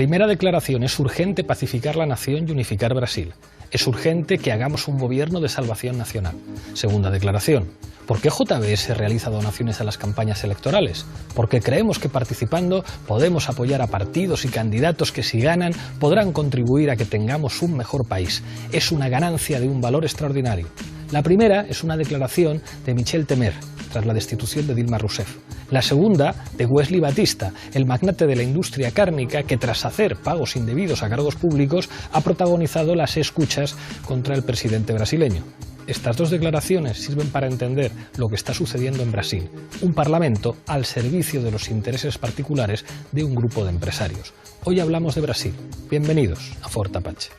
Primera declaración: es urgente pacificar la nación y unificar Brasil. Es urgente que hagamos un gobierno de salvación nacional. Segunda declaración: ¿por qué JBS realiza donaciones a las campañas electorales? Porque creemos que participando podemos apoyar a partidos y candidatos que, si ganan, podrán contribuir a que tengamos un mejor país. Es una ganancia de un valor extraordinario. La primera es una declaración de Michel Temer, tras la destitución de Dilma Rousseff. La segunda, de Wesley Batista, el magnate de la industria cárnica que, tras hacer pagos indebidos a cargos públicos, ha protagonizado las escuchas contra el presidente brasileño. Estas dos declaraciones sirven para entender lo que está sucediendo en Brasil, un parlamento al servicio de los intereses particulares de un grupo de empresarios. Hoy hablamos de Brasil. Bienvenidos a Fort Apache.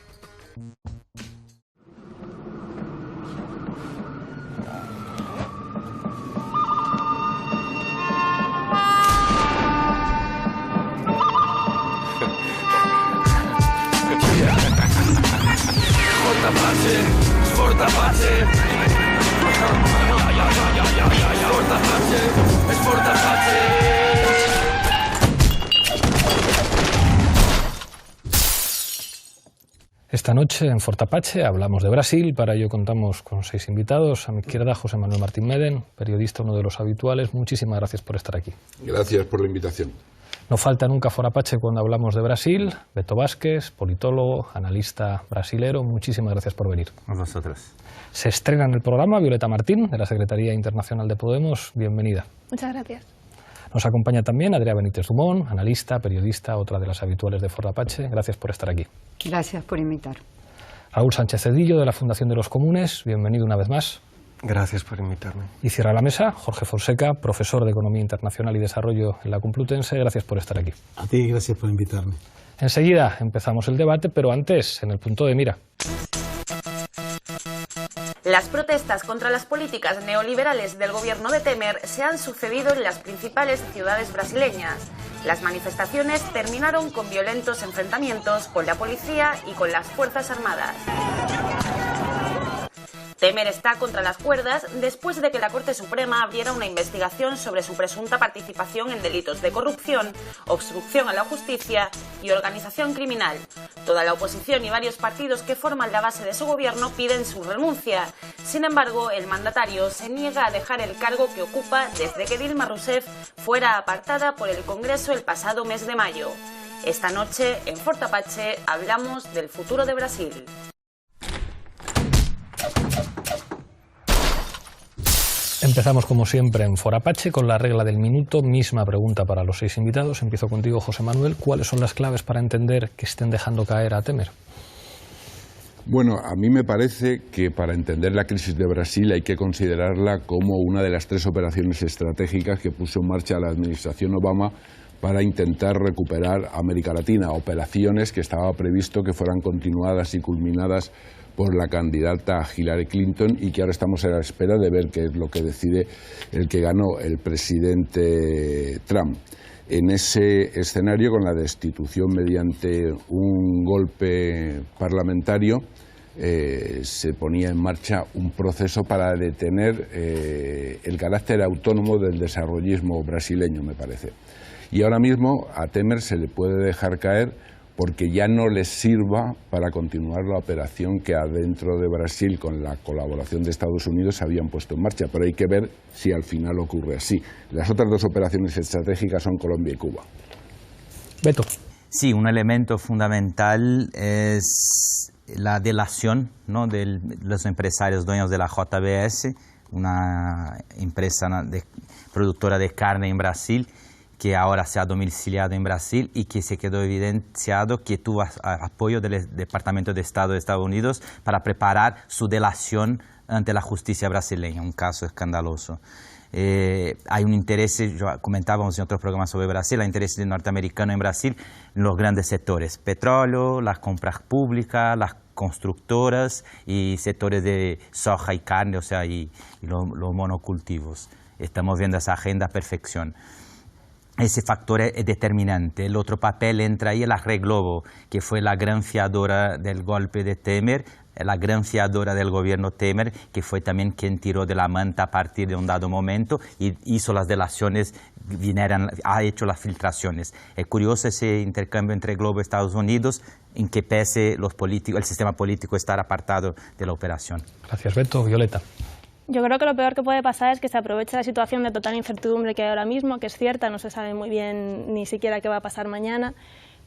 Fort Apache. Fort Apache. Es Fort Apache. Esta noche en Fort Apache hablamos de Brasil. Para ello contamos con 6 invitados. A mi izquierda, José Manuel Martín Meden, periodista, uno de los habituales. Muchísimas gracias por estar aquí. Gracias por la invitación. No falta nunca Fort Apache cuando hablamos de Brasil. Beto Vázquez, politólogo, analista brasilero, muchísimas gracias por venir. A vosotros. Se estrena en el programa Violeta Martín, de la Secretaría Internacional de Podemos. Bienvenida. Muchas gracias. Nos acompaña también Adrià Benítez Dumont, analista, periodista, otra de las habituales de Fort Apache. Gracias por estar aquí. Gracias por invitar. Raúl Sánchez Cedillo, de la Fundación de los Comunes. Bienvenido una vez más. Gracias por invitarme. Y cierra la mesa Jorge Fonseca, profesor de Economía Internacional y Desarrollo en la Complutense. Gracias por estar aquí. A ti, gracias por invitarme. Enseguida empezamos el debate, pero antes, en el punto de mira. Las protestas contra las políticas neoliberales del gobierno de Temer se han sucedido en las principales ciudades brasileñas. Las manifestaciones terminaron con violentos enfrentamientos con la policía y con las Fuerzas Armadas. Temer está contra las cuerdas después de que la Corte Suprema abriera una investigación sobre su presunta participación en delitos de corrupción, obstrucción a la justicia y organización criminal. Toda la oposición y varios partidos que forman la base de su gobierno piden su renuncia. Sin embargo, el mandatario se niega a dejar el cargo que ocupa desde que Dilma Rousseff fuera apartada por el Congreso el pasado mes de mayo. Esta noche, en Fort Apache, hablamos del futuro de Brasil. Empezamos como siempre en Fort Apache con la regla del minuto. Misma pregunta para los 6 invitados. Empiezo contigo, José Manuel. ¿Cuáles son las claves para entender que estén dejando caer a Temer? Bueno, a mí me parece que para entender la crisis de Brasil hay que considerarla como una de las 3 operaciones estratégicas que puso en marcha la administración Obama para intentar recuperar América Latina, operaciones que estaba previsto que fueran continuadas y culminadas por la candidata Hillary Clinton y que ahora estamos a la espera de ver qué es lo que decide el que ganó, el presidente Trump. En ese escenario, con la destitución mediante un golpe parlamentario, se ponía en marcha un proceso para detener el carácter autónomo del desarrollismo brasileño, me parece. Y ahora mismo a Temer se le puede dejar caer porque ya no les sirva para continuar la operación que adentro de Brasil, con la colaboración de Estados Unidos, habían puesto en marcha. Pero hay que ver si al final ocurre así. Las otras 2 operaciones estratégicas son Colombia y Cuba. Beto. Sí, un elemento fundamental es la delación, ¿no?, de los empresarios dueños de la JBS, una empresa productora de carne en Brasil, que ahora se ha domiciliado en Brasil y que se quedó evidenciado que tuvo apoyo del Departamento de Estado de Estados Unidos para preparar su delación ante la justicia brasileña, un caso escandaloso. Hay un interés, comentábamos en otros programas sobre Brasil, el interés norteamericano en Brasil en los grandes sectores, petróleo, las compras públicas, las constructoras y sectores de soja y carne, o sea, y los monocultivos. Estamos viendo esa agenda a perfección. Ese factor es determinante. El otro papel entra ahí, la Red Globo, que fue la gran fiadora del golpe de Temer, la gran fiadora del gobierno Temer, que fue también quien tiró de la manta a partir de un dado momento y hizo las delaciones, ha hecho las filtraciones. Es curioso ese intercambio entre Globo y Estados Unidos, en que pese los políticos, el sistema político estar apartado de la operación. Gracias, Beto. Violeta. Yo creo que lo peor que puede pasar es que se aproveche la situación de total incertidumbre que hay ahora mismo, que es cierta, no se sabe muy bien ni siquiera qué va a pasar mañana,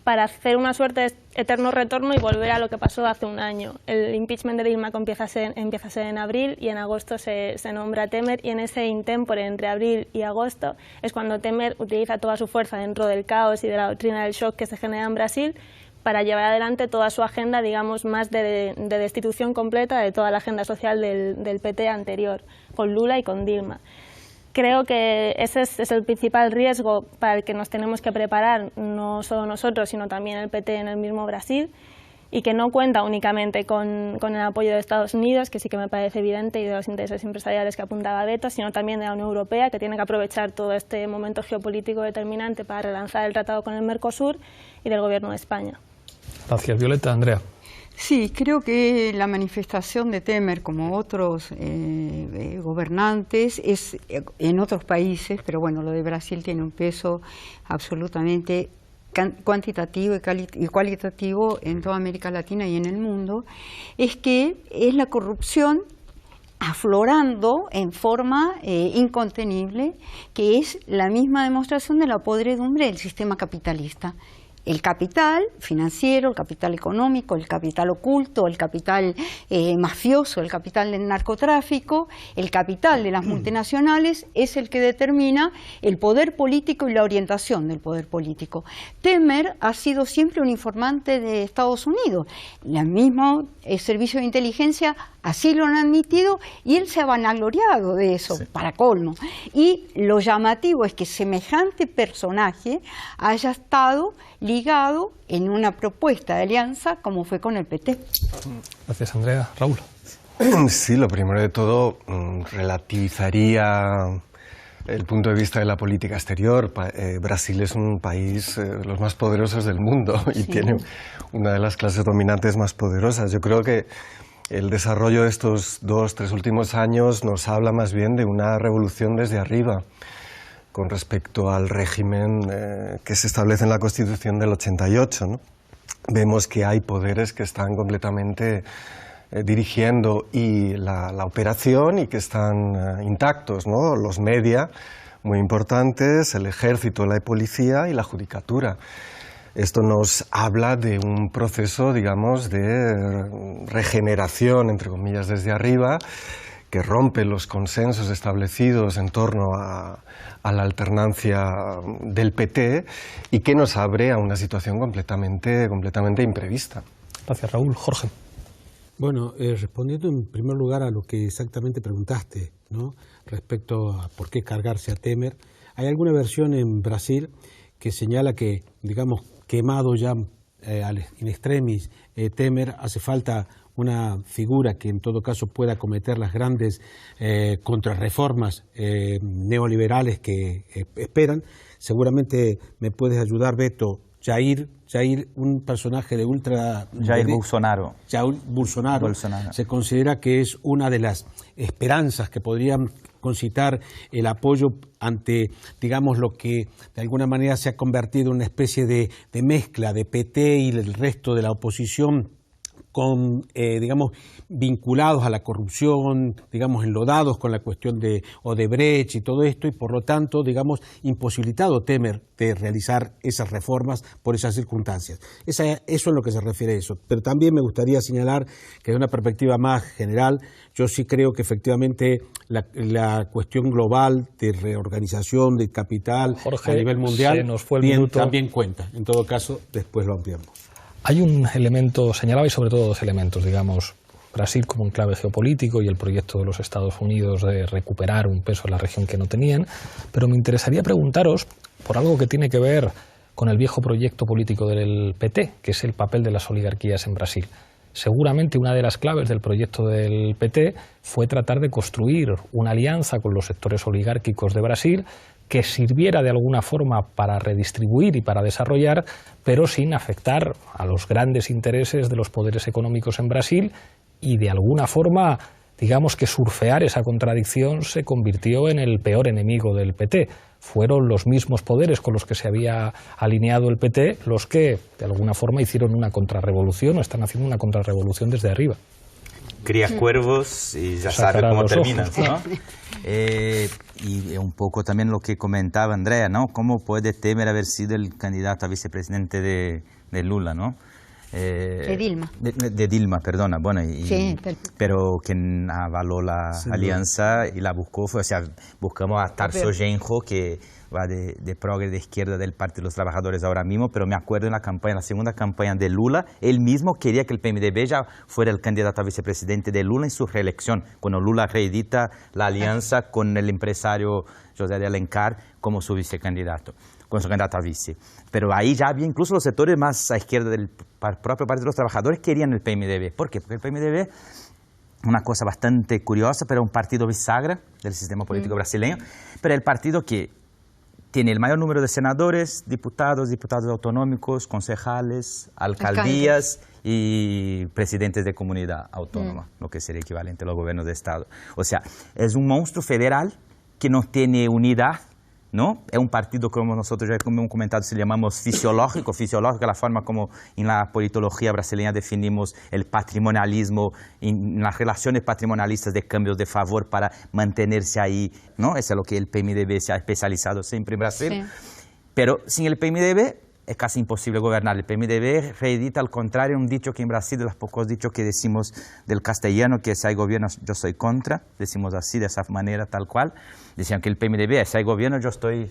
para hacer una suerte de eterno retorno y volver a lo que pasó hace un año. El impeachment de Dilma empieza a ser en abril y en agosto se nombra a Temer, y en ese intempore entre abril y agosto es cuando Temer utiliza toda su fuerza dentro del caos y de la doctrina del shock que se genera en Brasil para llevar adelante toda su agenda, digamos, más de destitución completa de toda la agenda social del PT anterior, con Lula y con Dilma. Creo que ese es el principal riesgo para el que nos tenemos que preparar, no solo nosotros, sino también el PT en el mismo Brasil, y que no cuenta únicamente con el apoyo de Estados Unidos, que sí que me parece evidente, y de los intereses empresariales que apuntaba Beto, sino también de la Unión Europea, que tiene que aprovechar todo este momento geopolítico determinante para relanzar el tratado con el Mercosur, y del Gobierno de España. Gracias, Violeta. Andrea. Sí, creo que la manifestación de Temer, como otros gobernantes, es en otros países, pero bueno, lo de Brasil tiene un peso absolutamente cuantitativo y cualitativo en toda América Latina y en el mundo, es que es la corrupción aflorando en forma incontenible, que es la misma demostración de la podredumbre del sistema capitalista. El capital financiero, el capital económico, el capital oculto, el capital mafioso, el capital del narcotráfico, el capital de las multinacionales es el que determina el poder político y la orientación del poder político. Temer ha sido siempre un informante de Estados Unidos. El mismo servicio de inteligencia así lo han admitido y él se ha vanagloriado de eso, sí, para colmo. Y lo llamativo es que semejante personaje haya estado ligado en una propuesta de alianza como fue con el PT. Gracias, Andrea. Raúl. Sí, lo primero de todo, relativizaría el punto de vista de la política exterior. Brasil es un país de los más poderosos del mundo y sí, tiene una de las clases dominantes más poderosas. Yo creo que el desarrollo de estos 2-3 últimos años nos habla más bien de una revolución desde arriba con respecto al régimen que se establece en la Constitución del 88, ¿no? Vemos que hay poderes que están completamente dirigiendo la operación y que están intactos, ¿no? Los media, muy importantes, el ejército, la policía y la judicatura. Esto nos habla de un proceso, digamos, de regeneración, entre comillas, desde arriba, que rompe los consensos establecidos en torno a la alternancia del PT y que nos abre a una situación completamente imprevista. Gracias, Raúl. Jorge. Bueno, respondiendo en primer lugar a lo que exactamente preguntaste, ¿no?, respecto a por qué cargarse a Temer, hay alguna versión en Brasil que señala que, digamos, quemado ya in extremis Temer, hace falta una figura que en todo caso pueda cometer las grandes contrarreformas neoliberales que esperan. Seguramente me puedes ayudar, Beto. Jair, un personaje de Jair Bolsonaro. Jair Bolsonaro. Se considera que es una de las esperanzas que podrían concitar el apoyo ante, digamos, lo que de alguna manera se ha convertido en una especie de mezcla de PT y el resto de la oposición, con, digamos, vinculados a la corrupción, digamos, enlodados con la cuestión de Odebrecht y todo esto, y por lo tanto, digamos, imposibilitado Temer de realizar esas reformas por esas circunstancias. Eso es lo que se refiere a eso. Pero también me gustaría señalar que de una perspectiva más general, yo sí creo que efectivamente la cuestión global de reorganización de capital, Jorge, a nivel mundial, se nos fue el minuto. También cuenta. En todo caso, después lo ampliamos. Hay un elemento, señalaba, y sobre todo dos elementos, digamos, Brasil como enclave geopolítico y el proyecto de los Estados Unidos de recuperar un peso en la región que no tenían, pero me interesaría preguntaros por algo que tiene que ver con el viejo proyecto político del PT, que es el papel de las oligarquías en Brasil. Seguramente una de las claves del proyecto del PT fue tratar de construir una alianza con los sectores oligárquicos de Brasil que sirviera de alguna forma para redistribuir y para desarrollar, pero sin afectar a los grandes intereses de los poderes económicos en Brasil y de alguna forma, digamos que surfear esa contradicción se convirtió en el peor enemigo del PT. Fueron los mismos poderes con los que se había alineado el PT los que, de alguna forma, hicieron una contrarrevolución o están haciendo una contrarrevolución desde arriba. Cría cuervos y ya sabe cómo terminas, ¿no? Y un poco también lo que comentaba Andrea, ¿no? ¿Cómo puede Temer haber sido el candidato a vicepresidente de Lula, ¿no? De Dilma. De Dilma, perdona. Bueno, sí, pero quien avaló la alianza y la buscó fue, o sea, buscamos a Tarso Genro, que va de progre de izquierda del Partido de los Trabajadores ahora mismo, pero me acuerdo en la segunda campaña de Lula, él mismo quería que el PMDB ya fuera el candidato a vicepresidente de Lula en su reelección, cuando Lula reedita la alianza con el empresario José de Alencar como su vicecandidato, con su candidato a vice. Pero ahí ya había incluso los sectores más a izquierda del propio Partido de los Trabajadores querían el PMDB. ¿Por qué? Porque el PMDB, una cosa bastante curiosa, pero es un partido bisagra del sistema político brasileño, pero el partido que tiene el mayor número de senadores, diputados autonómicos, concejales, alcaldías y presidentes de comunidad autónoma, lo que sería equivalente a los gobiernos de Estado. O sea, es un monstruo federal que no tiene unidad, ¿no? Es un partido, como nosotros ya hemos comentado, se llamamos fisiológico, la forma como en la politología brasileña definimos el patrimonialismo, en las relaciones patrimonialistas de cambios de favor para mantenerse ahí, ¿no? Eso es lo que el PMDB se ha especializado siempre en Brasil. Sí. Pero sin el PMDB es casi imposible gobernar. El PMDB reedita, al contrario, un dicho que en Brasil, de los pocos dichos que decimos del castellano, que si hay gobierno yo soy contra, decimos así, de esa manera, tal cual. Decían que el PMDB, si hay gobierno yo estoy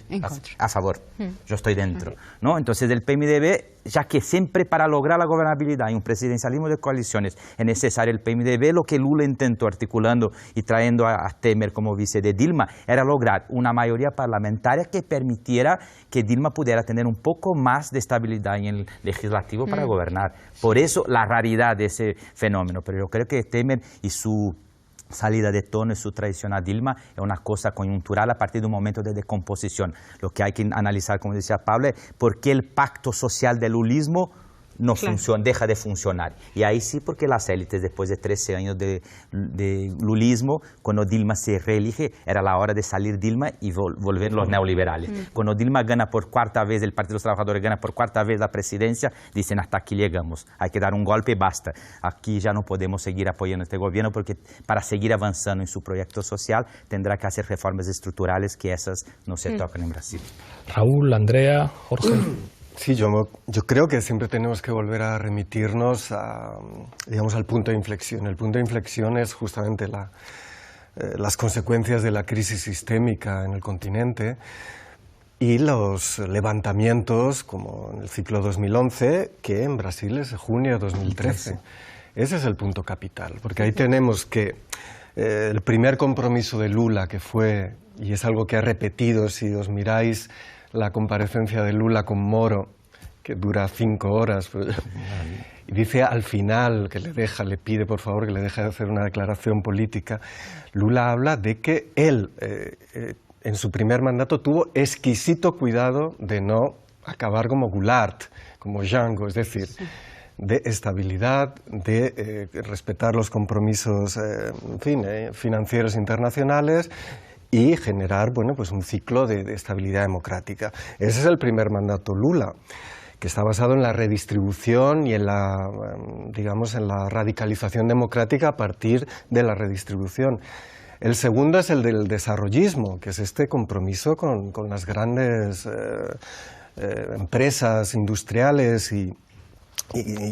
a favor, yo estoy dentro, ¿no? Entonces el PMDB, ya que siempre para lograr la gobernabilidad y un presidencialismo de coaliciones es necesario el PMDB, lo que Lula intentó articulando y trayendo a Temer como vice de Dilma era lograr una mayoría parlamentaria que permitiera que Dilma pudiera tener un poco más de estabilidad en el legislativo para gobernar. Por eso la raridad de ese fenómeno, pero yo creo que Temer y su salida de tono y su traición a Dilma es una cosa coyuntural a partir de un momento de descomposición. Lo que hay que analizar, como decía Pablo, es por qué el pacto social del lulismo no funciona, deja de funcionar. Y ahí sí, porque las élites, después de 13 años de lulismo, cuando Dilma se reelige, era la hora de salir Dilma y volver los neoliberales. Cuando Dilma gana por cuarta vez, el Partido de los Trabajadores gana por cuarta vez la presidencia, dicen hasta aquí llegamos, hay que dar un golpe y basta. Aquí ya no podemos seguir apoyando este gobierno porque para seguir avanzando en su proyecto social tendrá que hacer reformas estructurales que esas no se tocan en Brasil. Raúl, Andrea, Jorge. Sí, yo creo que siempre tenemos que volver a remitirnos digamos, al punto de inflexión. El punto de inflexión es justamente las consecuencias de la crisis sistémica en el continente y los levantamientos, como en el ciclo 2011, que en Brasil es junio de 2013. Ese es el punto capital, porque ahí tenemos que el primer compromiso de Lula, que fue, y es algo que ha repetido, si os miráis la comparecencia de Lula con Moro, que dura 5 horas, y dice al final que le pide por favor que le deje de hacer una declaración política. Lula habla de que él, en su primer mandato, tuvo exquisito cuidado de no acabar como Goulart, como Django, es decir, de estabilidad, de respetar los compromisos financieros internacionales y generar pues un ciclo de estabilidad democrática. Ese es el primer mandato Lula, que está basado en la redistribución y en la, digamos, en la radicalización democrática a partir de la redistribución. El segundo es el del desarrollismo, que es este compromiso con las grandes empresas industriales y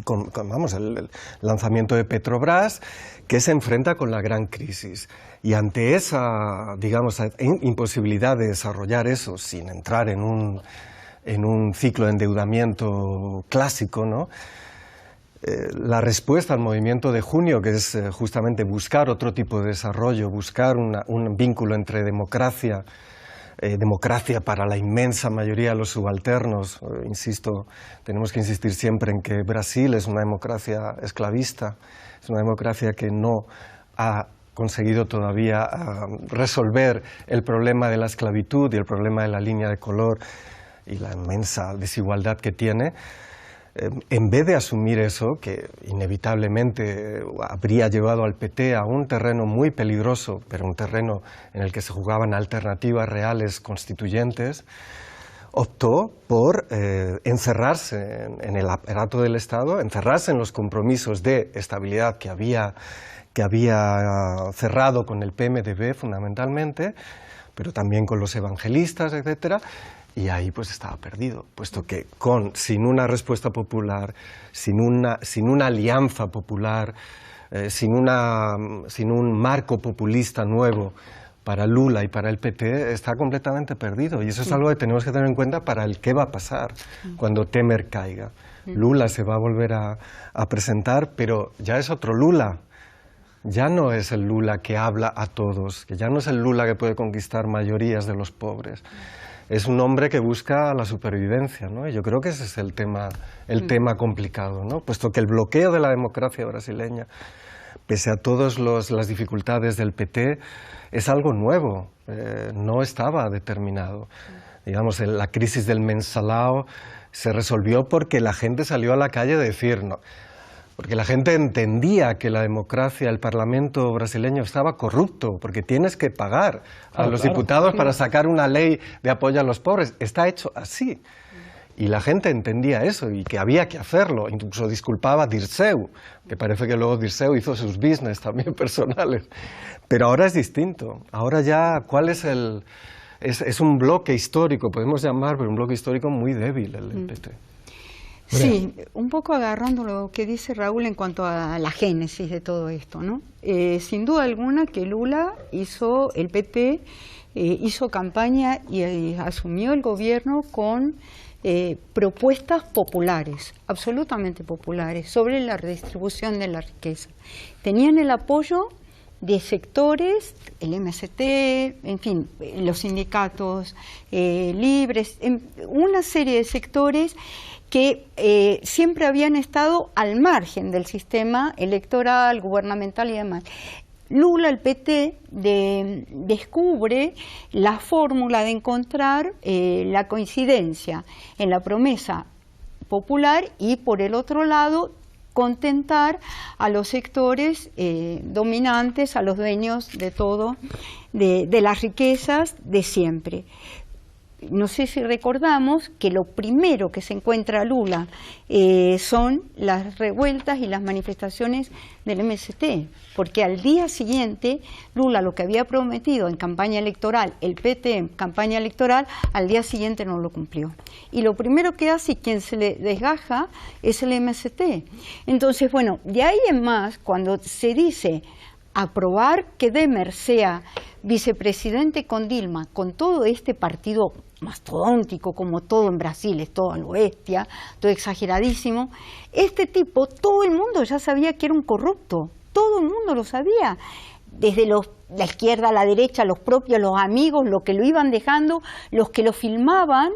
con vamos, el lanzamiento de Petrobras, que se enfrenta con la gran crisis. Y ante esa, digamos, imposibilidad de desarrollar eso sin entrar en un ciclo de endeudamiento clásico, ¿no? La respuesta al movimiento de junio, que es justamente buscar otro tipo de desarrollo, buscar un vínculo entre democracia para la inmensa mayoría de los subalternos. Insisto, tenemos que insistir siempre en que Brasil es una democracia esclavista, es una democracia que no ha conseguido todavía resolver el problema de la esclavitud y el problema de la línea de color y la inmensa desigualdad que tiene. en vez de asumir eso, que inevitablemente habría llevado al PT a un terreno muy peligroso, pero un terreno en el que se jugaban alternativas reales constituyentes, optó por encerrarse en el aparato del Estado, encerrarse en los compromisos de estabilidad que había cerrado con el PMDB fundamentalmente, pero también con los evangelistas, etcétera. Y ahí pues estaba perdido, puesto que sin una respuesta popular, sin una alianza popular, sin un marco populista nuevo para Lula y para el PT, está completamente perdido. Y eso es algo que tenemos que tener en cuenta para el qué va a pasar cuando Temer caiga. Lula se va a volver a presentar, pero ya es otro Lula. Ya no es el Lula que habla a todos, que ya no es el Lula que puede conquistar mayorías de los pobres. Es un hombre que busca la supervivencia, ¿no? Y yo creo que ese es el tema complicado, ¿no? Puesto que el bloqueo de la democracia brasileña, pese a todas las dificultades del PT, es algo nuevo, no estaba determinado. Digamos, la crisis del Mensalão se resolvió porque la gente salió a la calle a decir no. Porque la gente entendía que la democracia, el Parlamento brasileño estaba corrupto, porque tienes que pagar a los diputados para sacar una ley de apoyo a los pobres. Está hecho así. Y la gente entendía eso y que había que hacerlo. Incluso disculpaba a Dirceu, que parece que luego Dirceu hizo sus business también personales. Pero ahora es distinto. Ahora ya, ¿cuál es el...? Es un bloque histórico, podemos llamar, pero un bloque histórico muy débil el PT. Sí, un poco agarrando lo que dice Raúl en cuanto a la génesis de todo esto, ¿no? Sin duda alguna que el PT hizo campaña y asumió el gobierno con propuestas populares, absolutamente populares, sobre la redistribución de la riqueza. Tenían el apoyo de sectores, el MST, en fin, los sindicatos libres, una serie de sectores que siempre habían estado al margen del sistema electoral, gubernamental y demás. Lula, el PT, descubre la fórmula de encontrar la coincidencia en la promesa popular y, por el otro lado, contentar a los sectores dominantes, a los dueños de todo, de las riquezas de siempre. No sé si recordamos que lo primero que se encuentra Lula son las revueltas y las manifestaciones del MST, porque al día siguiente Lula lo que había prometido en campaña electoral, el PT en campaña electoral, al día siguiente no lo cumplió. Y lo primero que hace y quien se le desgaja es el MST. Entonces, bueno, de ahí en más, cuando se dice aprobar que Temer sea vicepresidente con Dilma, con todo este partido mastodóntico, como todo en Brasil, es todo a lo bestia, todo exageradísimo, este tipo, todo el mundo ya sabía que era un corrupto, todo el mundo lo sabía, desde la izquierda a la derecha, los propios, los amigos, los que lo iban dejando, los que lo filmaban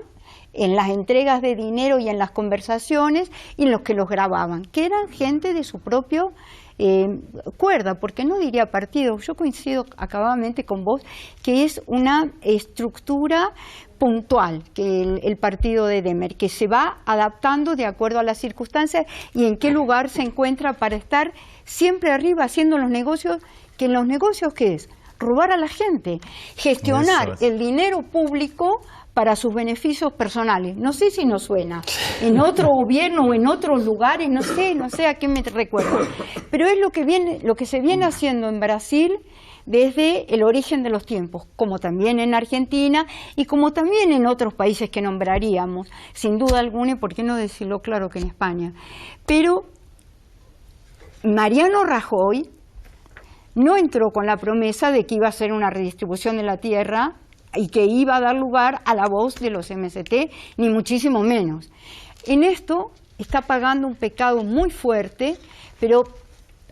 en las entregas de dinero y en las conversaciones, y los que los grababan, que eran gente de su propio cuerda, porque no diría partido. Yo coincido acabadamente con vos que es una estructura puntual que el partido de Temer, que se va adaptando de acuerdo a las circunstancias y en qué lugar se encuentra para estar siempre arriba haciendo los negocios, que en los negocios ¿qué es? Robar a la gente, gestionar el dinero público para sus beneficios personales. No sé si nos suena en otro gobierno o en otros lugares, no sé a qué me recuerdo. Pero es lo que se viene haciendo en Brasil desde el origen de los tiempos, como también en Argentina y como también en otros países que nombraríamos, sin duda alguna, y por qué no decirlo claro que en España. Pero Mariano Rajoy no entró con la promesa de que iba a hacer una redistribución de la tierra y que iba a dar lugar a la voz de los MST, ni muchísimo menos. En esto está pagando un pecado muy fuerte, pero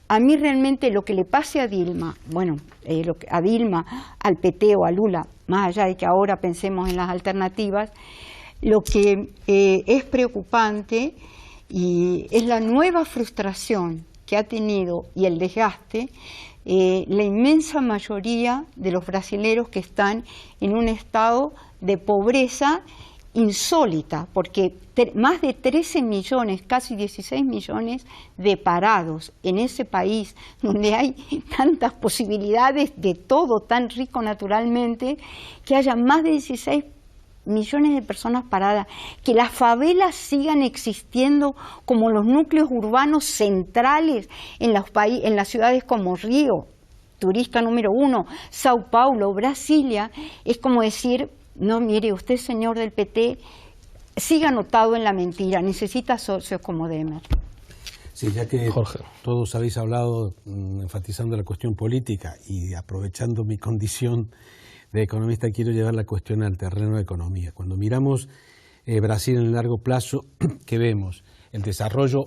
a mí realmente lo que le pase a Dilma, a Dilma, al PT o a Lula, más allá de que ahora pensemos en las alternativas, lo que es preocupante y es la nueva frustración que ha tenido y el desgaste la inmensa mayoría de los brasileros que están en un estado de pobreza insólita, porque más de 13 millones, casi 16 millones de parados en ese país, donde hay tantas posibilidades de todo, tan rico naturalmente, que haya más de 16 millones de personas paradas, que las favelas sigan existiendo como los núcleos urbanos centrales en las ciudades como Río, turista número 1, Sao Paulo, Brasilia, es como decir, no, mire, usted, señor del PT, siga anotado en la mentira, necesita socios como Demer. Sí, ya que Jorge, todos habéis hablado enfatizando la cuestión política y aprovechando mi condición de economista, quiero llevar la cuestión al terreno de economía. Cuando miramos Brasil en el largo plazo, ¿qué vemos? El desarrollo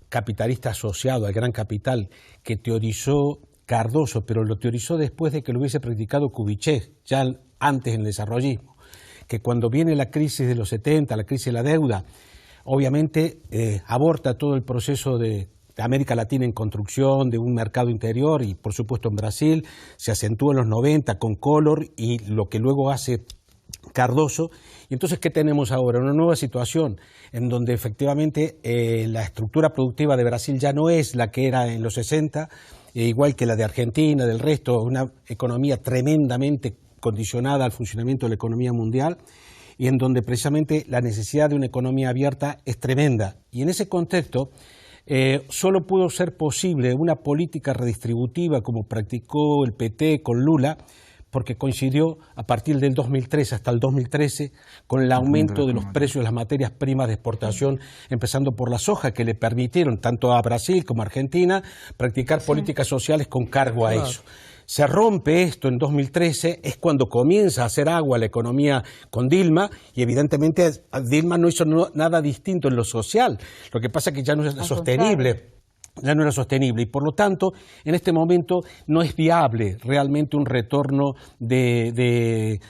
capitalista asociado al gran capital que teorizó Cardoso, pero lo teorizó después de que lo hubiese practicado Kubitschek, ya antes en el desarrollismo, que cuando viene la crisis de los 70, la crisis de la deuda, obviamente aborta todo el proceso de América Latina en construcción de un mercado interior y por supuesto en Brasil se acentúa en los 90 con Collor y lo que luego hace Cardoso. Y entonces, ¿qué tenemos ahora? Una nueva situación en donde efectivamente la estructura productiva de Brasil ya no es la que era en los 60, igual que la de Argentina, del resto, una economía tremendamente condicionada al funcionamiento de la economía mundial y en donde precisamente la necesidad de una economía abierta es tremenda. Y en ese contexto solo pudo ser posible una política redistributiva como practicó el PT con Lula, porque coincidió a partir del 2003 hasta el 2013 con el aumento de los precios de las materias primas de exportación, empezando por la soja, que le permitieron tanto a Brasil como a Argentina practicar políticas sociales con cargo a eso. Se rompe esto en 2013, es cuando comienza a hacer agua la economía con Dilma y evidentemente Dilma no hizo nada distinto en lo social, lo que pasa es que ya no es sostenible. Ya no era sostenible y por lo tanto en este momento no es viable realmente un retorno de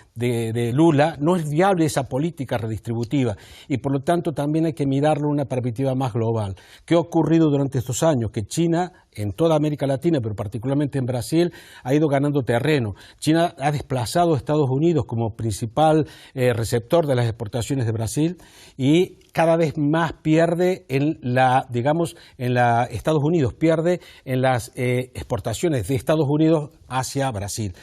Lula, no es viable esa política redistributiva y por lo tanto también hay que mirarlo en una perspectiva más global. ¿Qué ha ocurrido durante estos años? Que China, en toda América Latina, pero particularmente en Brasil, ha ido ganando terreno. China ha desplazado a Estados Unidos como principal receptor de las exportaciones de Brasil y cada vez más pierde Estados Unidos pierde en las exportaciones de Estados Unidos hacia Brasil.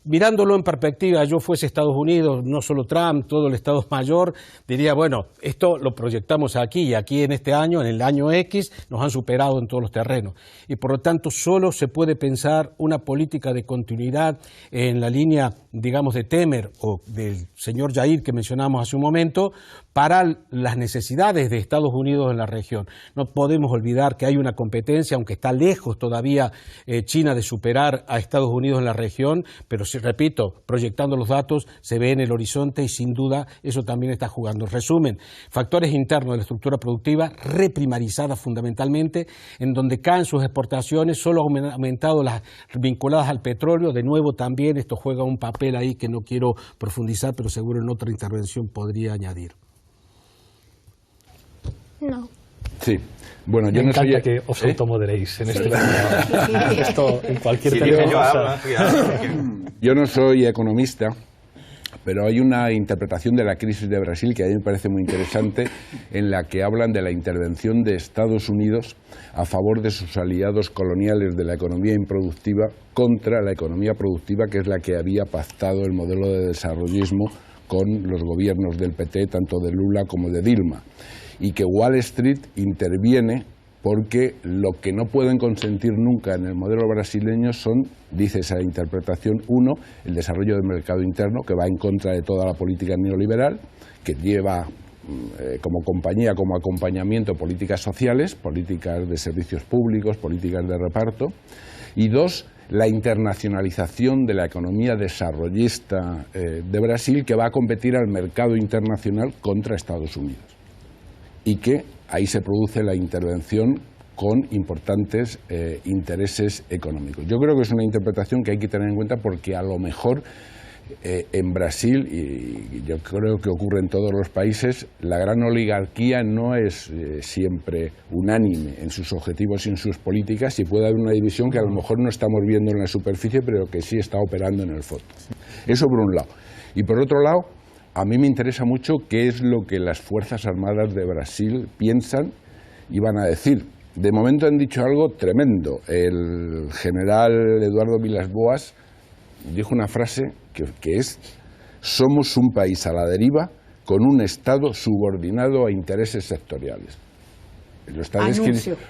Mirándolo en perspectiva, yo fuese Estados Unidos, no solo Trump, todo el Estado Mayor, diría, bueno, esto lo proyectamos aquí y aquí en este año, en el año X, nos han superado en todos los terrenos. Y por lo tanto, solo se puede pensar una política de continuidad en la línea, digamos, de Temer o del señor Jair que mencionamos hace un momento, para las necesidades de Estados Unidos en la región. No podemos olvidar que hay una competencia, aunque está lejos todavía China de superar a Estados Unidos en la región, pero si repito, proyectando los datos, se ve en el horizonte y sin duda eso también está jugando. En resumen, factores internos de la estructura productiva reprimarizada fundamentalmente, en donde caen sus exportaciones, solo han aumentado las vinculadas al petróleo. De nuevo también esto juega un papel ahí que no quiero profundizar, pero seguro en otra intervención podría añadir. No. Sí. Bueno, yo me encanta no soy... que os automoderéis en este programa. Esto en cualquier tema. Yo no soy economista, pero hay una interpretación de la crisis de Brasil que a mí me parece muy interesante, en la que hablan de la intervención de Estados Unidos a favor de sus aliados coloniales de la economía improductiva contra la economía productiva, que es la que había pactado el modelo de desarrollismo con los gobiernos del PT, tanto de Lula como de Dilma, y que Wall Street interviene porque lo que no pueden consentir nunca en el modelo brasileño son, dice esa interpretación, uno, el desarrollo del mercado interno, que va en contra de toda la política neoliberal, que lleva como compañía, como acompañamiento, políticas sociales, políticas de servicios públicos, políticas de reparto, y dos, la internacionalización de la economía desarrollista de Brasil, que va a competir al mercado internacional contra Estados Unidos. Y que ahí se produce la intervención con importantes intereses económicos. Yo creo que es una interpretación que hay que tener en cuenta porque a lo mejor en Brasil, y yo creo que ocurre en todos los países, la gran oligarquía no es siempre unánime en sus objetivos y en sus políticas, y puede haber una división que a lo mejor no estamos viendo en la superficie, pero que sí está operando en el fondo. Eso por un lado. Y por otro lado, a mí me interesa mucho qué es lo que las Fuerzas Armadas de Brasil piensan y van a decir. De momento han dicho algo tremendo. El general Eduardo Vilas-Boas dijo una frase que es: somos un país a la deriva con un Estado subordinado a intereses sectoriales.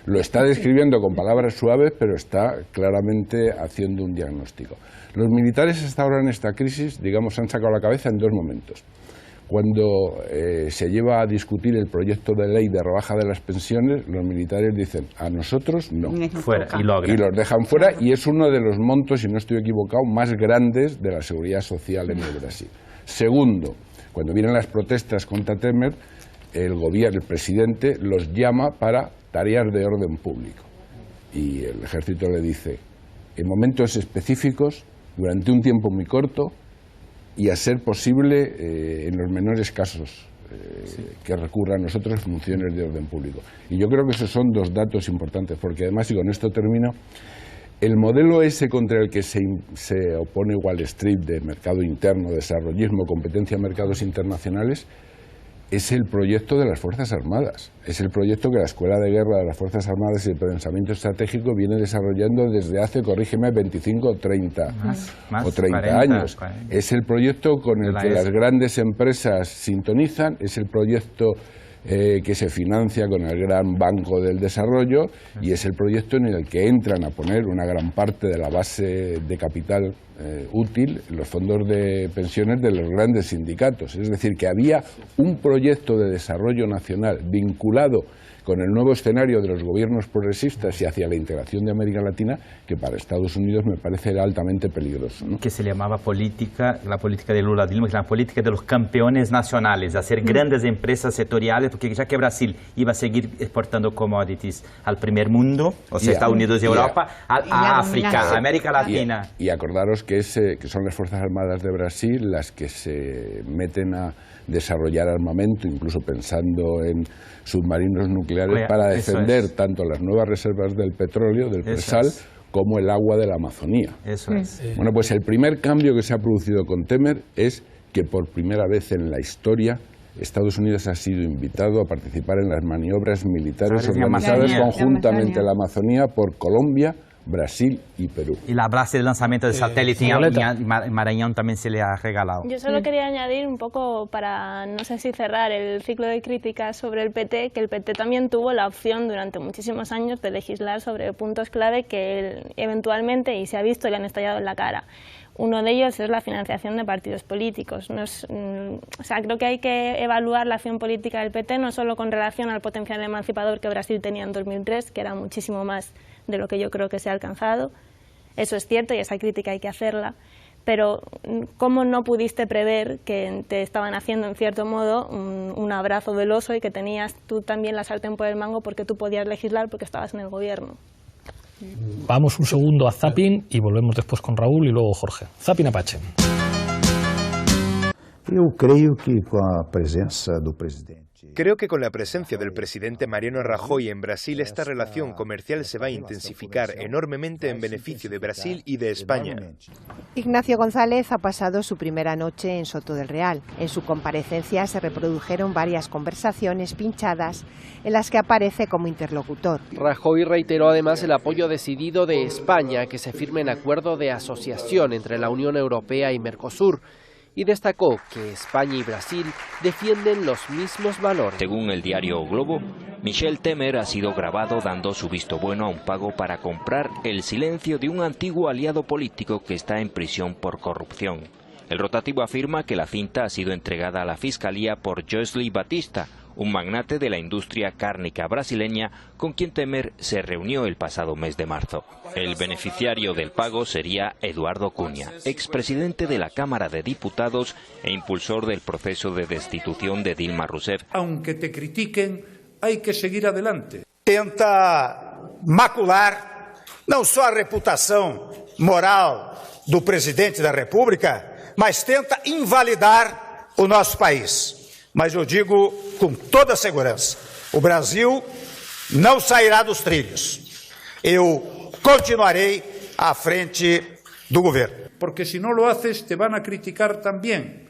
Lo está describiendo con palabras suaves, pero está claramente haciendo un diagnóstico. Los militares hasta ahora en esta crisis, digamos, han sacado la cabeza en dos momentos. Cuando se lleva a discutir el proyecto de ley de rebaja de las pensiones, los militares dicen: a nosotros no. Fuera, y los dejan fuera, y es uno de los montos, si no estoy equivocado, más grandes de la seguridad social en el Brasil. Segundo, cuando vienen las protestas contra Temer, el presidente los llama para tareas de orden público. Y el ejército le dice: en momentos específicos, durante un tiempo muy corto, y a ser posible en los menores casos que recurra a nosotros funciones de orden público. Y yo creo que esos son dos datos importantes, porque además, y con esto termino, el modelo ese contra el que se opone Wall Street de mercado interno, desarrollismo, competencia en mercados internacionales, es el proyecto de las Fuerzas Armadas. Es el proyecto que la Escuela de Guerra de las Fuerzas Armadas y el Pensamiento Estratégico viene desarrollando desde hace, corrígeme, 25 o 30 años. 40. Es el proyecto con el que las grandes empresas sintonizan, es el proyecto que se financia con el Gran Banco del Desarrollo, y es el proyecto en el que entran a poner una gran parte de la base de capital útil los fondos de pensiones de los grandes sindicatos. Es decir, que había un proyecto de desarrollo nacional vinculado con el nuevo escenario de los gobiernos progresistas y hacia la integración de América Latina, que para Estados Unidos me parece altamente peligroso, ¿no? Que se llamaba la política de Lula Dilma, la política de los campeones nacionales, hacer grandes empresas sectoriales, porque ya que Brasil iba a seguir exportando commodities al primer mundo, o sea, Estados Unidos y Europa, a África, a América Latina. Y acordaros que son las Fuerzas Armadas de Brasil las que se meten a desarrollar armamento, incluso pensando en submarinos nucleares, para defender tanto las nuevas reservas del petróleo, del presal, como el agua de la Amazonía. Eso es. Bueno, pues el primer cambio que se ha producido con Temer es que por primera vez en la historia Estados Unidos ha sido invitado a participar en las maniobras militares organizadas conjuntamente en la Amazonía por Colombia, Brasil y Perú. Y la base de lanzamiento de satélite en Maranhão también se le ha regalado. Yo solo quería añadir un poco, para no sé si cerrar el ciclo de críticas sobre el PT, que el PT también tuvo la opción durante muchísimos años de legislar sobre puntos clave que eventualmente, y se ha visto, le han estallado en la cara. Uno de ellos es la financiación de partidos políticos. Creo que hay que evaluar la acción política del PT no solo con relación al potencial emancipador que Brasil tenía en 2003, que era muchísimo más de lo que yo creo que se ha alcanzado. Eso es cierto y esa crítica hay que hacerla. Pero ¿cómo no pudiste prever que te estaban haciendo, en cierto modo, un abrazo del oso y que tenías tú también la sartén por el mango porque tú podías legislar porque estabas en el gobierno? Vamos un segundo a Zapping y volvemos después con Raúl y luego Jorge. Zapping Apache. Creo que con la presencia del presidente Mariano Rajoy en Brasil, esta relación comercial se va a intensificar enormemente en beneficio de Brasil y de España. Ignacio González ha pasado su primera noche en Soto del Real. En su comparecencia se reprodujeron varias conversaciones pinchadas en las que aparece como interlocutor. Rajoy reiteró además el apoyo decidido de España a que se firme un acuerdo de asociación entre la Unión Europea y Mercosur, y destacó que España y Brasil defienden los mismos valores. Según el diario O Globo, Michel Temer ha sido grabado dando su visto bueno a un pago para comprar el silencio de un antiguo aliado político que está en prisión por corrupción. El rotativo afirma que la cinta ha sido entregada a la Fiscalía por Joesley Batista, un magnate de la industria cárnica brasileña con quien Temer se reunió el pasado mes de marzo. El beneficiario del pago sería Eduardo Cunha, expresidente de la Cámara de Diputados e impulsor del proceso de destitución de Dilma Rousseff. Aunque te critiquen, hay que seguir adelante. Tenta macular não só a reputação moral do presidente da República, mas tenta invalidar o nosso país. Mas eu digo com toda segurança, o Brasil não sairá dos trilhos. Eu continuarei à frente do governo. Porque si no lo haces te van a criticar también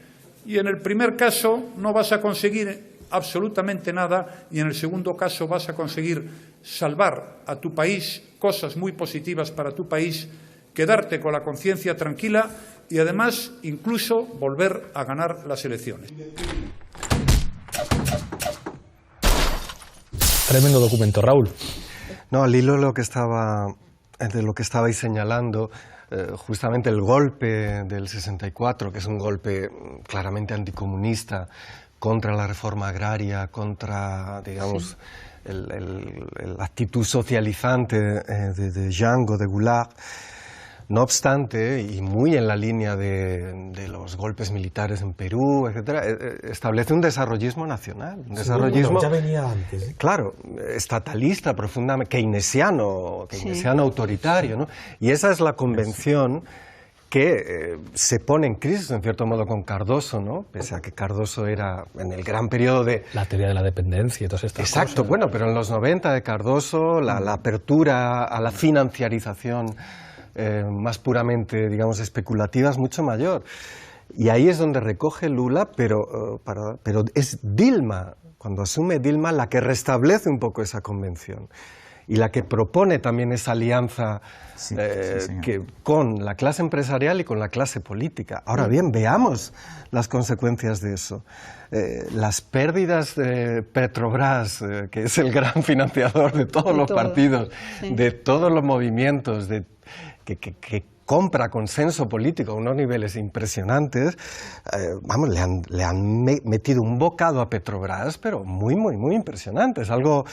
Y en el primer caso no vas a conseguir absolutamente nada y en el segundo caso vas a conseguir salvar a tu país, cosas muy positivas para tu país, quedarte con la conciencia tranquila y además incluso volver a ganar las elecciones. Tremendo documento, Raúl. No, al hilo de lo que estabais señalando, justamente el golpe del 64, que es un golpe claramente anticomunista, contra la reforma agraria, contra, digamos, la actitud socializante de Django, de Gulag. No obstante, y muy en la línea de los golpes militares en Perú, etcétera, establece un desarrollismo nacional. Un desarrollismo, ya venía antes. Claro, estatalista, profundamente, keynesiano autoritario, ¿no? Y esa es la convención que se pone en crisis, en cierto modo, con Cardoso, ¿no? Pese a que Cardoso era en el gran periodo de... La teoría de la dependencia y todas estas cosas. Exacto, bueno, pero en los 90 de Cardoso, la apertura a la financiarización más puramente, digamos, especulativa es mucho mayor. Y ahí es donde recoge Lula, pero es Dilma, cuando asume Dilma, la que restablece un poco esa convención. Y la que propone también esa alianza con la clase empresarial y con la clase política. Ahora bien, veamos las consecuencias de eso. Las pérdidas de Petrobras, que es el gran financiador de todos los partidos, de todos los movimientos, que compra consenso político a unos niveles impresionantes, vamos, le han metido un bocado a Petrobras, pero muy, muy, muy impresionante. Es algo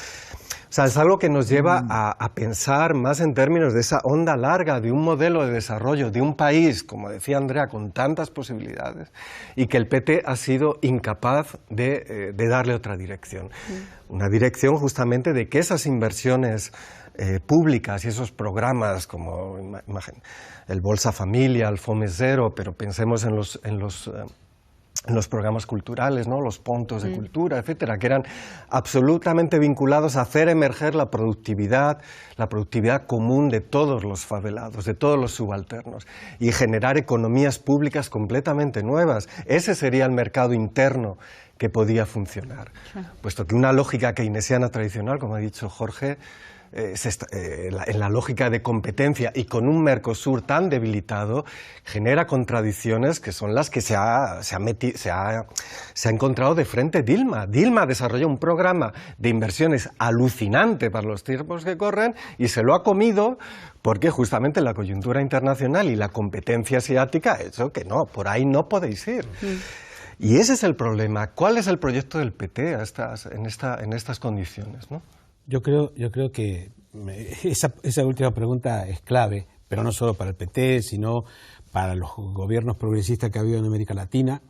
que nos lleva a pensar más en términos de esa onda larga, de un modelo de desarrollo, de un país, como decía Andrea, con tantas posibilidades, y que el PT ha sido incapaz de darle otra dirección. Una dirección justamente de que esas inversiones públicas y esos programas como el Bolsa Familia, el Fome Zero, pero pensemos en los programas culturales, ¿no? Los puntos de cultura, etcétera, que eran absolutamente vinculados a hacer emerger la productividad común de todos los favelados, de todos los subalternos, y generar economías públicas completamente nuevas. Ese sería el mercado interno que podía funcionar. Puesto que una lógica keynesiana tradicional, como ha dicho Jorge, en la lógica de competencia y con un Mercosur tan debilitado, genera contradicciones que son las que se ha encontrado de frente Dilma. Dilma desarrolló un programa de inversiones alucinante para los tiempos que corren y se lo ha comido porque justamente la coyuntura internacional y la competencia asiática ha hecho que no, por ahí no podéis ir. Y ese es el problema. ¿Cuál es el proyecto del PT en estas condiciones, ¿no? Yo creo que esa última pregunta es clave, pero no solo para el PT, sino para los gobiernos progresistas que ha habido en América Latina,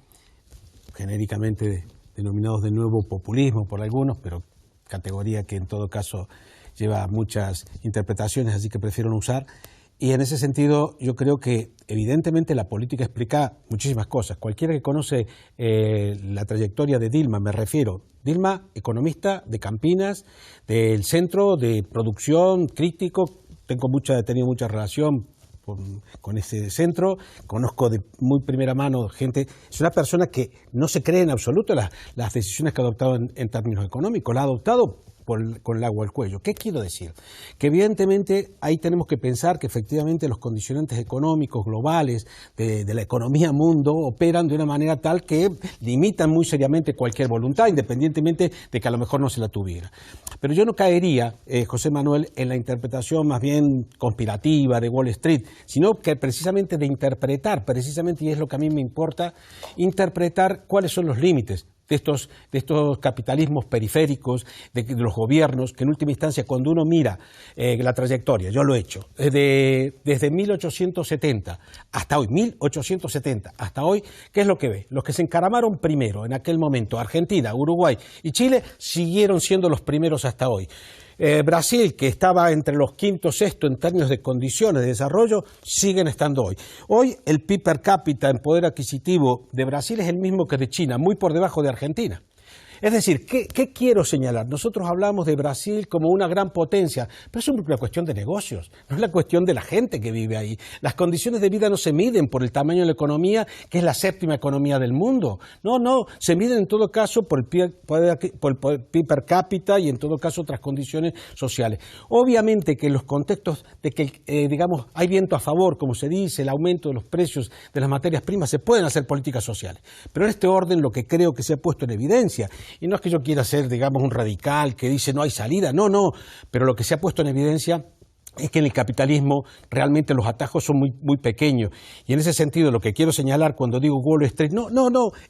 genéricamente denominados de nuevo populismo por algunos, pero categoría que en todo caso lleva muchas interpretaciones, así que prefiero no usar. Y en ese sentido yo creo que evidentemente la política explica muchísimas cosas. Cualquiera que conoce la trayectoria de Dilma, me refiero, Dilma, economista de Campinas, del centro de producción crítico, he tenido mucha relación con ese centro, conozco de muy primera mano gente, es una persona que no se cree en absoluto las decisiones que ha adoptado en términos económicos, la ha adoptado con el agua al cuello. ¿Qué quiero decir? Que evidentemente ahí tenemos que pensar que efectivamente los condicionantes económicos globales de la economía mundo operan de una manera tal que limitan muy seriamente cualquier voluntad, independientemente de que a lo mejor no se la tuviera. Pero yo no caería, José Manuel, en la interpretación más bien conspirativa de Wall Street, sino que precisamente de interpretar, y es lo que a mí me importa, interpretar cuáles son los límites de estos capitalismos periféricos, de los gobiernos, que en última instancia cuando uno mira la trayectoria, yo lo he hecho, desde 1870 hasta hoy, ¿qué es lo que ve? Los que se encaramaron primero en aquel momento, Argentina, Uruguay y Chile, siguieron siendo los primeros hasta hoy. Brasil, que estaba entre los quinto, sexto en términos de condiciones de desarrollo, siguen estando hoy. Hoy el PIB per cápita en poder adquisitivo de Brasil es el mismo que de China, muy por debajo de Argentina. Es decir, ¿qué quiero señalar? Nosotros hablamos de Brasil como una gran potencia, pero es una cuestión de negocios, no es la cuestión de la gente que vive ahí. Las condiciones de vida no se miden por el tamaño de la economía, que es la séptima economía del mundo. No, se miden en todo caso por el PIB per cápita y en todo caso otras condiciones sociales. Obviamente que en los contextos de que, digamos, hay viento a favor, como se dice, el aumento de los precios de las materias primas, se pueden hacer políticas sociales. Pero en este orden lo que creo que se ha puesto en evidencia, y no es que yo quiera ser, digamos, un radical que dice no hay salida, no, pero lo que se ha puesto en evidencia es que en el capitalismo realmente los atajos son muy pequeños. Y en ese sentido lo que quiero señalar cuando digo Wall Street, no,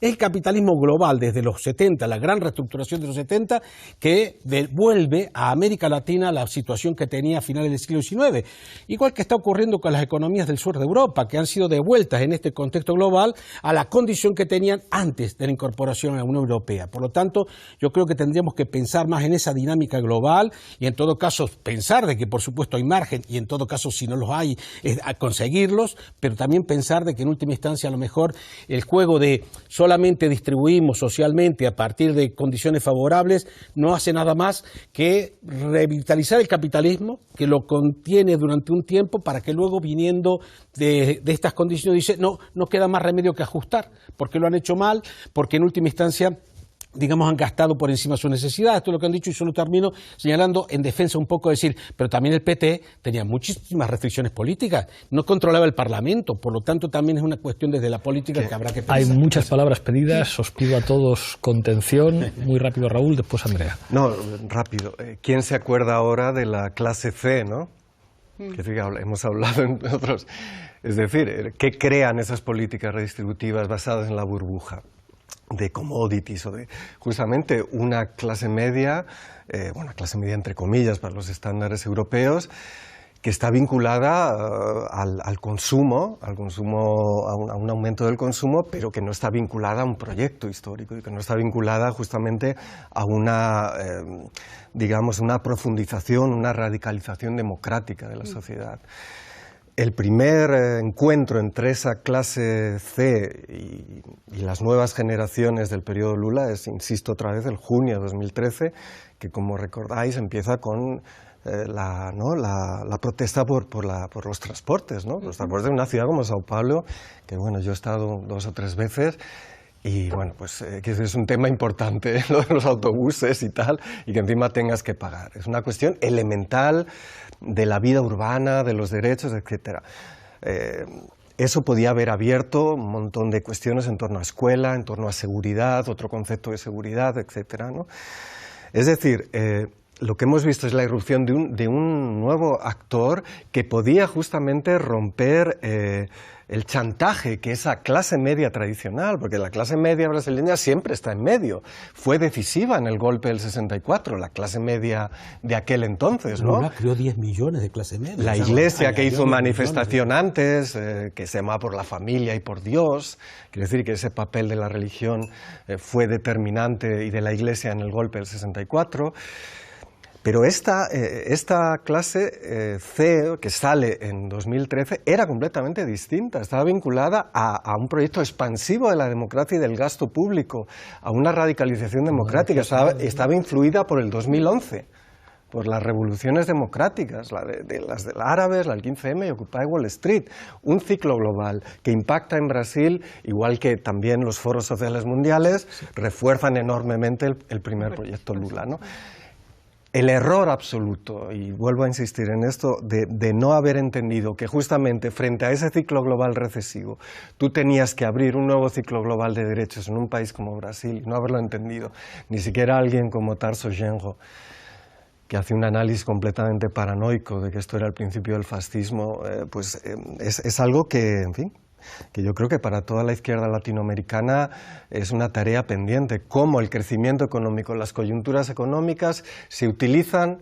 es el capitalismo global desde los 70, la gran reestructuración de los 70, que devuelve a América Latina la situación que tenía a finales del siglo XIX. Igual que está ocurriendo con las economías del sur de Europa, que han sido devueltas en este contexto global a la condición que tenían antes de la incorporación a la Unión Europea. Por lo tanto, yo creo que tendríamos que pensar más en esa dinámica global y en todo caso pensar de que por supuesto hay margen, y en todo caso si no los hay es a conseguirlos, pero también pensar de que en última instancia a lo mejor el juego de solamente distribuimos socialmente a partir de condiciones favorables no hace nada más que revitalizar el capitalismo, que lo contiene durante un tiempo para que luego viniendo de estas condiciones dice no queda más remedio que ajustar, porque lo han hecho mal, porque en última instancia digamos, han gastado por encima de sus necesidades. Esto es lo que han dicho y solo termino señalando en defensa un poco, decir, pero también el PT tenía muchísimas restricciones políticas, no controlaba el Parlamento, por lo tanto también es una cuestión desde la política que habrá que pensar. Hay muchas palabras pedidas, os pido a todos contención. Muy rápido Raúl, después Andrea. No, rápido. ¿Quién se acuerda ahora de la clase C, no? Que hemos hablado en otros. Es decir, ¿qué crean esas políticas redistributivas basadas en la burbuja de commodities o de justamente una clase media, clase media entre comillas para los estándares europeos, que está vinculada al consumo, a un aumento del consumo, pero que no está vinculada a un proyecto histórico y que no está vinculada justamente a una, digamos, una profundización, una radicalización democrática de la sociedad. El primer encuentro entre esa clase C y las nuevas generaciones del periodo Lula es, insisto otra vez, el junio de 2013, que como recordáis empieza con la protesta por los transportes, ¿no? Los transportes de una ciudad como Sao Paulo, que bueno, yo he estado 2 o 3 veces. Y bueno, pues que es un tema importante, lo de los autobuses y tal, y que encima tengas que pagar. Es una cuestión elemental de la vida urbana, de los derechos, etc. Eso podía haber abierto un montón de cuestiones en torno a escuela, en torno a seguridad, otro concepto de seguridad, etc., ¿no? Es decir, lo que hemos visto es la irrupción de un nuevo actor que podía justamente romper el chantaje que esa clase media tradicional, porque la clase media brasileña siempre está en medio, fue decisiva en el golpe del 64, la clase media de aquel entonces, ¿no? Lula creó 10 millones de clase media. La iglesia que hizo manifestación antes, que se llamaba Por la Familia y por Dios, quiere decir que ese papel de la religión fue determinante y de la iglesia en el golpe del 64. Pero esta clase C, que sale en 2013, era completamente distinta. Estaba vinculada a un proyecto expansivo de la democracia y del gasto público, a una radicalización democrática. Estaba influida por el 2011, por las revoluciones democráticas, las de árabes, la del 15M y Occupy Wall Street. Un ciclo global que impacta en Brasil, igual que también los foros sociales mundiales, refuerzan enormemente el primer proyecto Lula, ¿no? El error absoluto, y vuelvo a insistir en esto, de no haber entendido que justamente frente a ese ciclo global recesivo tú tenías que abrir un nuevo ciclo global de derechos en un país como Brasil, no haberlo entendido, ni siquiera alguien como Tarso Genro, que hace un análisis completamente paranoico de que esto era el principio del fascismo, es algo que, en fin, que yo creo que para toda la izquierda latinoamericana es una tarea pendiente, cómo el crecimiento económico, las coyunturas económicas se utilizan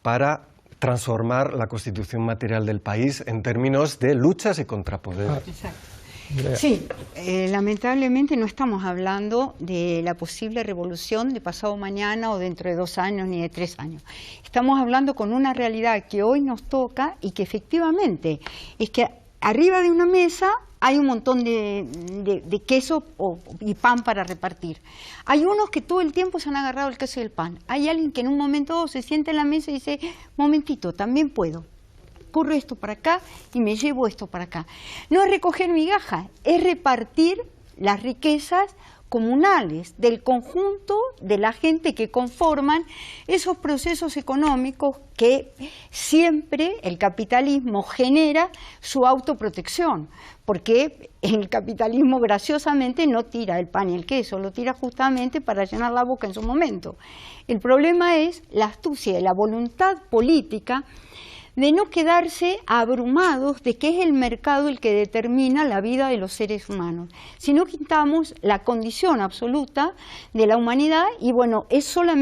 para transformar la constitución material del país en términos de luchas y contrapoderes. Exacto. Sí, lamentablemente no estamos hablando de la posible revolución de pasado mañana o dentro de 2 años ni de 3 años. Estamos hablando con una realidad que hoy nos toca y que efectivamente es que arriba de una mesa hay un montón de queso y pan para repartir. Hay unos que todo el tiempo se han agarrado el queso y el pan. Hay alguien que en un momento se sienta en la mesa y dice, momentito, también puedo. Corro esto para acá y me llevo esto para acá. No es recoger migajas, es repartir las riquezas comunales del conjunto de la gente que conforman esos procesos económicos que siempre el capitalismo genera su autoprotección, porque el capitalismo graciosamente no tira el pan y el queso, lo tira justamente para llenar la boca en su momento. El problema es la astucia y la voluntad política de no quedarse abrumados de que es el mercado el que determina la vida de los seres humanos, sino que quitamos la condición absoluta de la humanidad y bueno, es solo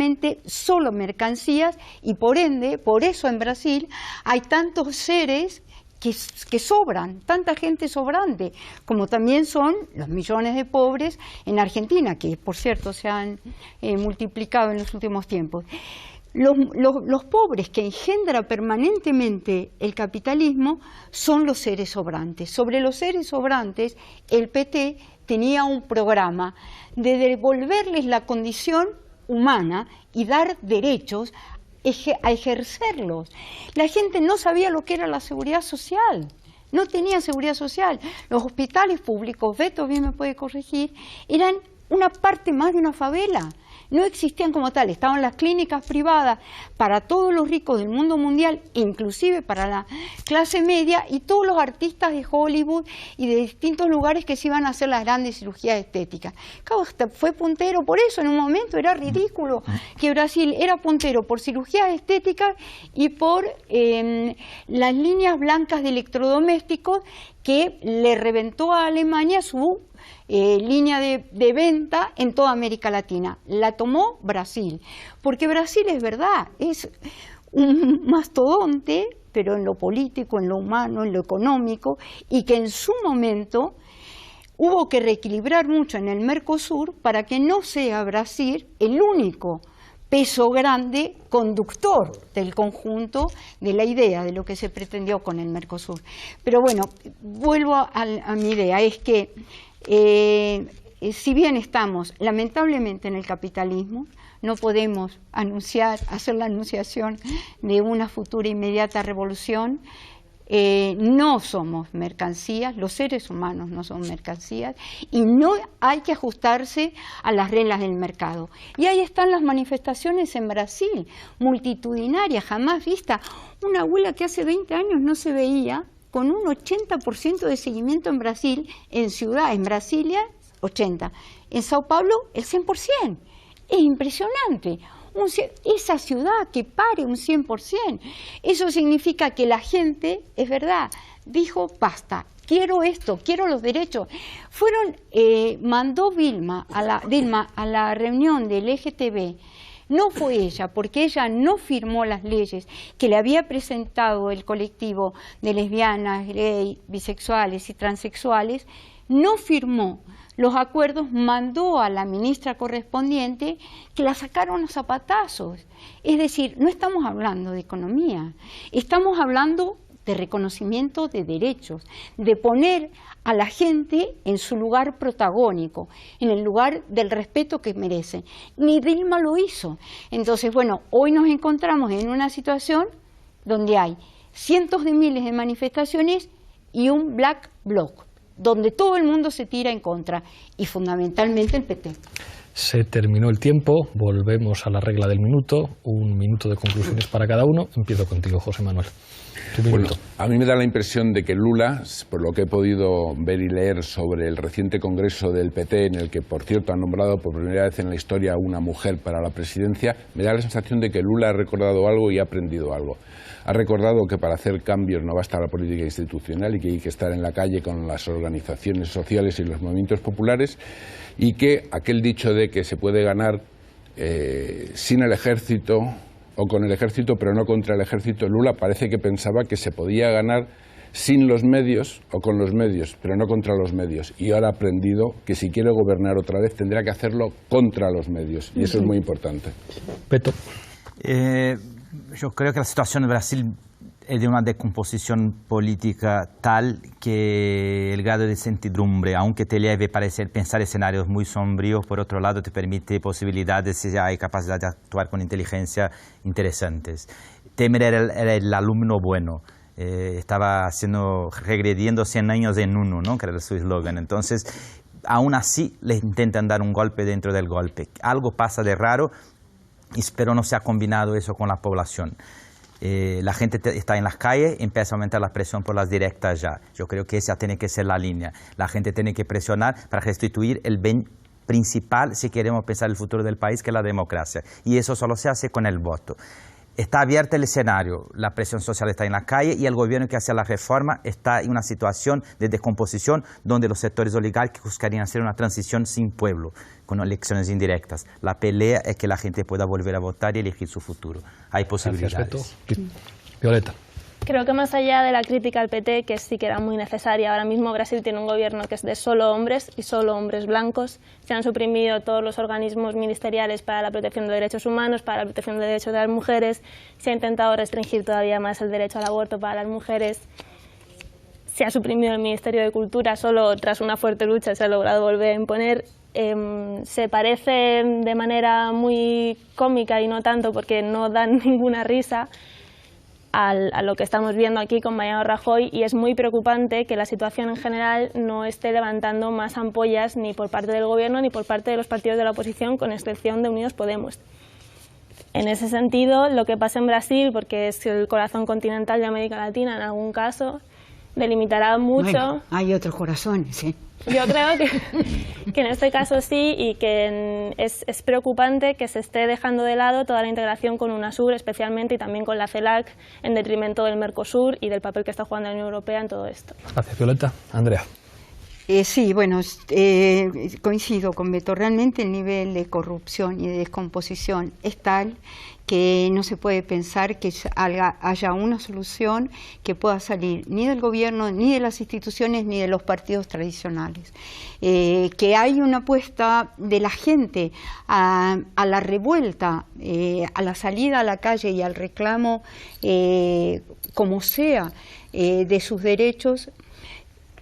mercancías y por ende, por eso en Brasil hay tantos seres que sobran, tanta gente sobrante, como también son los millones de pobres en Argentina, que por cierto se han multiplicado en los últimos tiempos. Los pobres que engendra permanentemente el capitalismo son los seres sobrantes. Sobre los seres sobrantes, el PT tenía un programa de devolverles la condición humana y dar derechos a ejercerlos. La gente no sabía lo que era la seguridad social. No tenía seguridad social. Los hospitales públicos, Beto bien me puede corregir, eran una parte más de una favela. No existían como tal, estaban las clínicas privadas para todos los ricos del mundo mundial, inclusive para la clase media y todos los artistas de Hollywood y de distintos lugares que se iban a hacer las grandes cirugías estéticas. Claro, fue puntero por eso, en un momento era ridículo que Brasil era puntero por cirugías estéticas y por las líneas blancas de electrodomésticos que le reventó a Alemania su línea de venta en toda América Latina. La tomó Brasil, porque Brasil es verdad, es un mastodonte, pero en lo político, en lo humano, en lo económico, y que en su momento hubo que reequilibrar mucho en el Mercosur para que no sea Brasil el único peso grande conductor del conjunto de la idea de lo que se pretendió con el Mercosur. Pero bueno, vuelvo a mi idea, es que si bien estamos lamentablemente en el capitalismo, no podemos hacer la anunciación de una futura inmediata revolución. No somos mercancías, los seres humanos no son mercancías y no hay que ajustarse a las reglas del mercado. Y ahí están las manifestaciones en Brasil, multitudinarias, jamás vistas. Una abuela que hace 20 años no se veía, con un 80% de seguimiento en Brasil, en Brasilia 80%, en Sao Paulo el 100%. Es impresionante. Esa ciudad que pare un 100%, eso significa que la gente, es verdad, dijo basta, quiero esto, quiero los derechos. Mandó Dilma a la reunión del LGTB. No fue ella, porque ella no firmó las leyes que le había presentado el colectivo de lesbianas, gay, bisexuales y transexuales, no firmó los acuerdos, mandó a la ministra correspondiente que la sacaron a zapatazos. Es decir, no estamos hablando de economía, estamos hablando de reconocimiento de derechos, de poner a la gente en su lugar protagónico, en el lugar del respeto que merecen. Ni Dilma lo hizo. Entonces, bueno, hoy nos encontramos en una situación donde hay cientos de miles de manifestaciones y un black bloc, donde todo el mundo se tira en contra, y fundamentalmente el PT. Se terminó el tiempo, volvemos a la regla del minuto, un minuto de conclusiones para cada uno. Empiezo contigo, José Manuel. Bueno, a mí me da la impresión de que Lula, por lo que he podido ver y leer sobre el reciente congreso del PT, en el que, por cierto, ha nombrado por primera vez en la historia a una mujer para la presidencia, me da la sensación de que Lula ha recordado algo y ha aprendido algo. Ha recordado que para hacer cambios no basta la política institucional y que hay que estar en la calle con las organizaciones sociales y los movimientos populares, y que aquel dicho de que se puede ganar sin el ejército o con el ejército, pero no contra el ejército, Lula parece que pensaba que se podía ganar sin los medios o con los medios, pero no contra los medios. Y ahora ha aprendido que si quiere gobernar otra vez tendrá que hacerlo contra los medios, y eso es muy importante. Beto. Yo creo que la situación de Brasil es de una descomposición política tal que el grado de incertidumbre, aunque te lleve a pensar escenarios muy sombríos, por otro lado te permite posibilidades si hay capacidad de actuar con inteligencia interesantes. Temer era el alumno bueno. Estaba regrediendo 100 años en uno, ¿no? Que era su eslogan. Entonces, aún así, le intentan dar un golpe dentro del golpe. Algo pasa de raro, pero no se ha combinado eso con la población. La gente está en las calles, empieza a aumentar la presión por las directas ya. Yo creo que esa tiene que ser la línea. La gente tiene que presionar para restituir el bien principal si queremos pensar el futuro del país, que es la democracia. Y eso solo se hace con el voto. Está abierto el escenario, la presión social está en la calle y el gobierno que hace la reforma está en una situación de descomposición donde los sectores oligárquicos querían hacer una transición sin pueblo, con elecciones indirectas. La pelea es que la gente pueda volver a votar y elegir su futuro. Hay posibilidades. Violeta. Creo que más allá de la crítica al PT, que sí que era muy necesaria, ahora mismo Brasil tiene un gobierno que es de solo hombres y solo hombres blancos. Se han suprimido todos los organismos ministeriales para la protección de derechos humanos, para la protección de derechos de las mujeres. Se ha intentado restringir todavía más el derecho al aborto para las mujeres. Se ha suprimido el Ministerio de Cultura, solo tras una fuerte lucha se ha logrado volver a imponer. Se parece de manera muy cómica y no tanto porque no dan ninguna risa a lo que estamos viendo aquí con Mariano Rajoy, y es muy preocupante que la situación en general no esté levantando más ampollas ni por parte del gobierno ni por parte de los partidos de la oposición, con excepción de Unidos Podemos. En ese sentido, lo que pasa en Brasil, porque es el corazón continental de América Latina en algún caso, delimitará mucho. Bueno, hay otros corazones, ¿sí? Yo creo que en este caso sí, y que es preocupante que se esté dejando de lado toda la integración con UNASUR, especialmente, y también con la CELAC, en detrimento del Mercosur y del papel que está jugando la Unión Europea en todo esto. Gracias, Violeta. Andrea. Sí, bueno, coincido con Beto. Realmente el nivel de corrupción y de descomposición es tal que no se puede pensar que haya una solución que pueda salir ni del gobierno, ni de las instituciones, ni de los partidos tradicionales. Que hay una apuesta de la gente a la revuelta, a la salida a la calle y al reclamo, como sea, de sus derechos.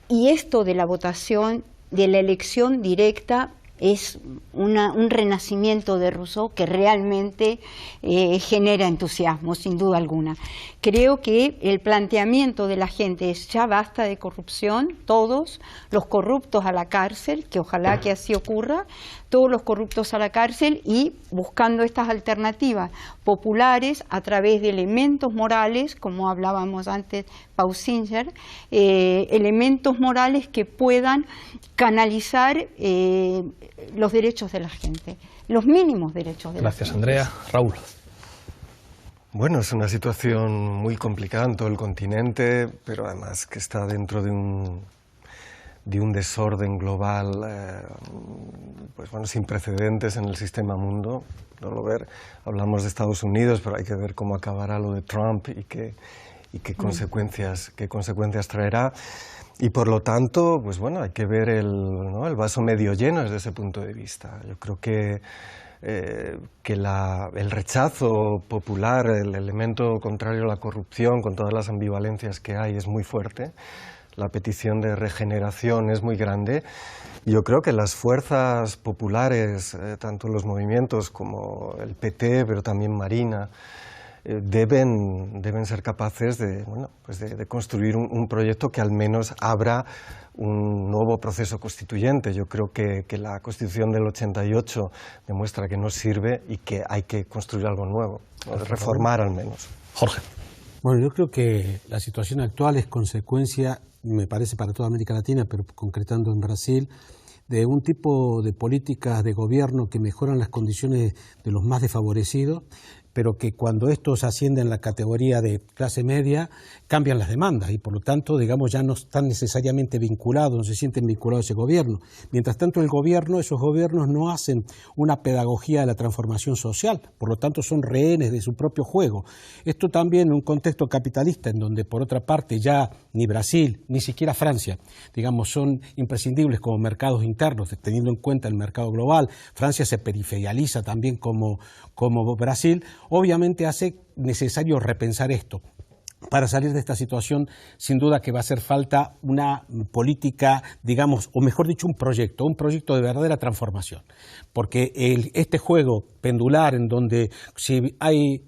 Y esto de la votación, de la elección directa, es un renacimiento de Rousseau que realmente genera entusiasmo, sin duda alguna. Creo que el planteamiento de la gente es: ya basta de corrupción, todos los corruptos a la cárcel, que ojalá que así ocurra, todos los corruptos a la cárcel, y buscando estas alternativas populares a través de elementos morales, como hablábamos antes, Paul Singer, elementos morales que puedan canalizar los derechos de la gente, los mínimos derechos de la gente. Gracias, Andrea. Raúl. Bueno, es una situación muy complicada en todo el continente, pero además que está dentro de un desorden global pues bueno, sin precedentes en el sistema mundo. Hablamos de Estados Unidos, pero hay que ver cómo acabará lo de Trump y qué consecuencias traerá. Y por lo tanto, pues bueno, hay que ver el vaso medio lleno desde ese punto de vista. Yo creo que el rechazo popular, el elemento contrario a la corrupción, con todas las ambivalencias que hay, es muy fuerte. La petición de regeneración es muy grande. Yo creo que las fuerzas populares, tanto los movimientos como el PT, pero también Marina, deben ser capaces de construir un proyecto que al menos abra un nuevo proceso constituyente. Yo creo que la Constitución del 88 demuestra que no sirve y que hay que construir algo nuevo, reformar al menos. Jorge. Bueno, yo creo que la situación actual es consecuencia, me parece, para toda América Latina, pero concretando en Brasil, de un tipo de políticas de gobierno que mejoran las condiciones de los más desfavorecidos, pero que cuando estos ascienden a la categoría de clase media, cambian las demandas y por lo tanto, digamos, ya no están necesariamente vinculados, no se sienten vinculados a ese gobierno. Mientras tanto, esos gobiernos no hacen una pedagogía de la transformación social, por lo tanto son rehenes de su propio juego. Esto también en un contexto capitalista, en donde por otra parte ya ni Brasil, ni siquiera Francia, digamos, son imprescindibles como mercados internos, teniendo en cuenta el mercado global. Francia se periferializa también como Brasil. Obviamente hace necesario repensar esto. para salir de esta situación, sin duda que va a hacer falta una política, digamos, o mejor dicho, un proyecto de verdadera transformación. Porque este juego pendular en donde si hay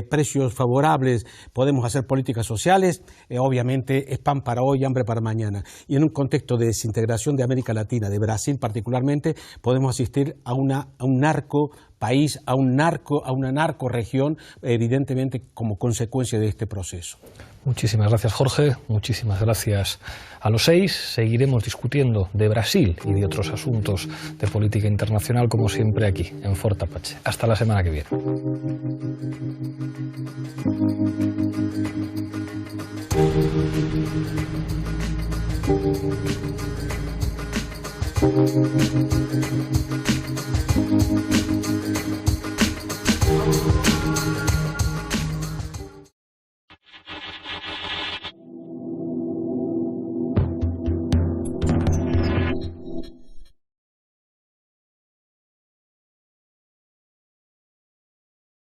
precios favorables podemos hacer políticas sociales, obviamente es pan para hoy, hambre para mañana. Y en un contexto de desintegración de América Latina, de Brasil particularmente, podemos asistir a un narco país, a una narcorregión, evidentemente como consecuencia de este proceso. Muchísimas gracias, Jorge. Muchísimas gracias a los 6. Seguiremos discutiendo de Brasil y de otros asuntos de política internacional, como siempre, aquí, en Fort Apache. Hasta la semana que viene.